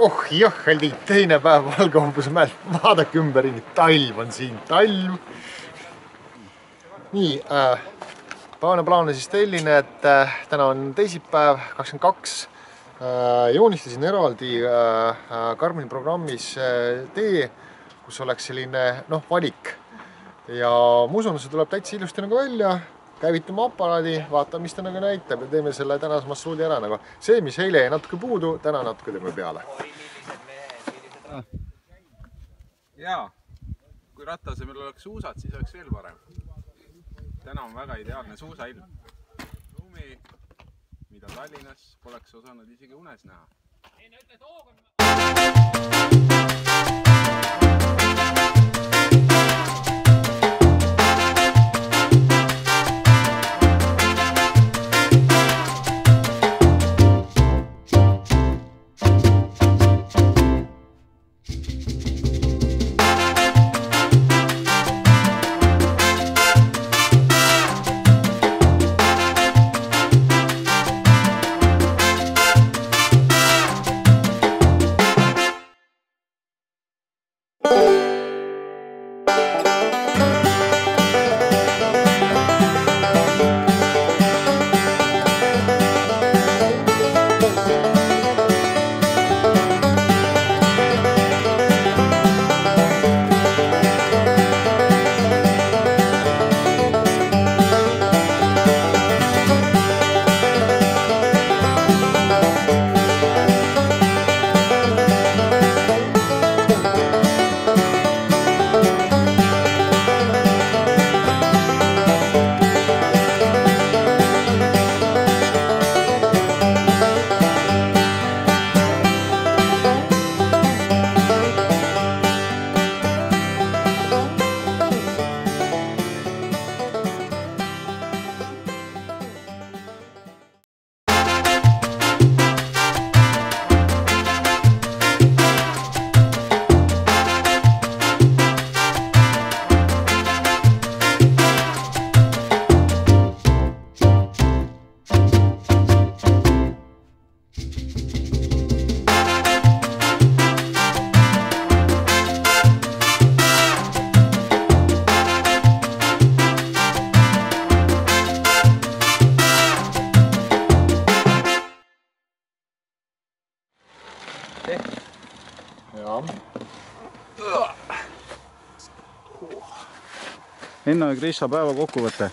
Oh jah, oli teine päev Valgehambuse mäel. Vaadake ümberringi, talv on siin, talv. Nii, päevane plaan on siis telline, et täna on teisipäev, 22. Joonistasin eraldi Garmini programmis tee, kus oleks selline valik. Ja ma usun, see tuleb täitsa ilusti nagu välja. Käivitame aparaadi, vaatame, mis ta nagu näitab ja teeme selle tänase marsruudi ära. Nagu see, mis eile jäi natuke puudu, täna natuke teeme peale. Jaa, kui rattasemel oleks suusad, siis oleks veel parem. Täna on väga ideaalne suusailm. Lumi, mida Tallinnas poleks osanud isegi unes näha. Enno ja Krista päeva kokkuvõte.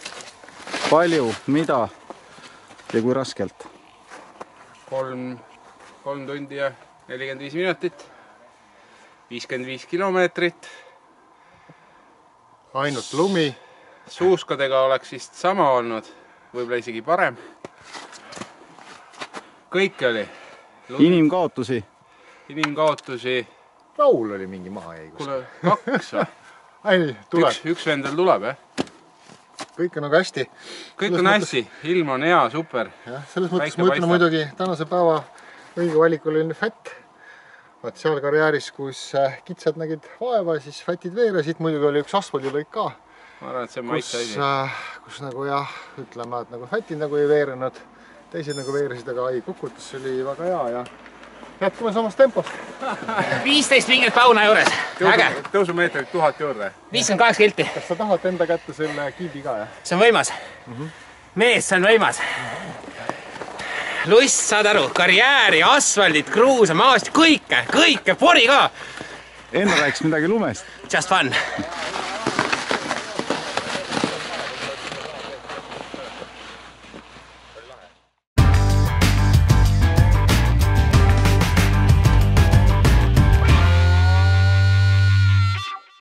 Palju, mida ja kui raskelt? 3 tundi ja 45 minutit. 55 kilomeetrit. Ainult lumi. Suuskadega oleks vist sama olnud. Võib-olla isegi parem. Kõik oli. Inimkaotusi? Inimkaotusi. Raul oli mingi maha jäi. Kuule, 2 või? Ei, tuleb. Üks vendel tuleb, Kõik on nagu hästi. Kõik on hästi, ilm on hea, super. Selles mõttes ma ütlen muidugi tänase päeva õige valik oli fätt. Vaat seal karjääris, kus kitsad nägid vaeva, siis fätid veeresid. Muidugi oli üks asfaldilõik ka. Ma arvan, et see on maitse asi. Kus nagu ütleme, et nagu fätid nagu ei veerenud. Teised nagu veeresid, aga ei, kukutus oli väga hea ja jätkame samast tempost. 15 mingit pauna juures. Äge. Tõusumeetrit 1000 juurde. 58 kilti. Kas sa tahad enda kätte selle kiibi ka? See on võimas. Mees, see on võimas. Lust, saad aru, karjääri, asfaldid, kruusa, maast, kõike, pori ka. Enno rääkis midagi lumest. Just fun.